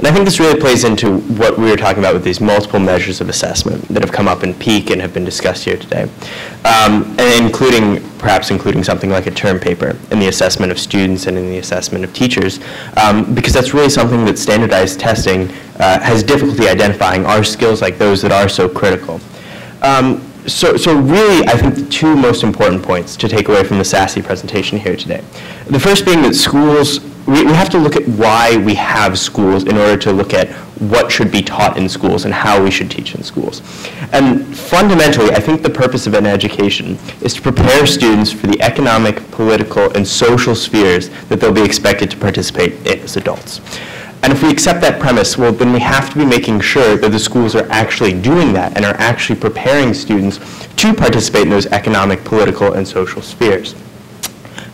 And I think this really plays into what we were talking about with these multiple measures of assessment that have come up in peak and have been discussed here today, and perhaps including something like a term paper in the assessment of students and in the assessment of teachers, because that's really something that standardized testing has difficulty identifying, are skills like those that are so critical. So really, I think the two most important points to take away from the SSACE presentation here today. The first being that schools, we have to look at why we have schools in order to look at what should be taught in schools and how we should teach in schools. And fundamentally, I think the purpose of an education is to prepare students for the economic, political, and social spheres that they'll be expected to participate in as adults. And if we accept that premise, well, then we have to be making sure that the schools are actually doing that and are actually preparing students to participate in those economic, political, and social spheres.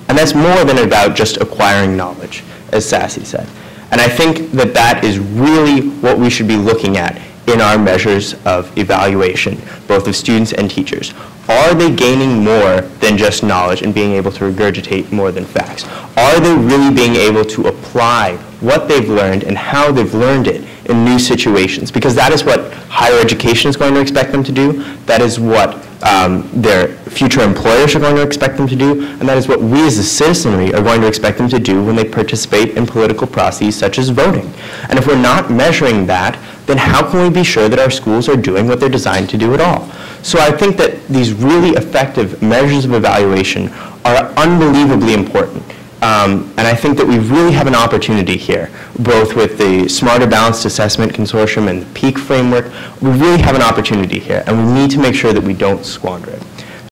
And that's more than about just acquiring knowledge, as SSACE said. And I think that that is really what we should be looking at in our measures of evaluation, both of students and teachers. Are they gaining more than just knowledge and being able to regurgitate more than facts? Are they really being able to apply what they've learned and how they've learned it in new situations? Because that is what higher education is going to expect them to do. That is what their future employers are going to expect them to do. And that is what we as a citizenry are going to expect them to do when they participate in political processes such as voting. And if we're not measuring that, then how can we be sure that our schools are doing what they're designed to do at all? So I think that these really effective measures of evaluation are unbelievably important. And I think that we really have an opportunity here, both with the Smarter Balanced Assessment Consortium and the PEAK framework. We really have an opportunity here, and we need to make sure that we don't squander it.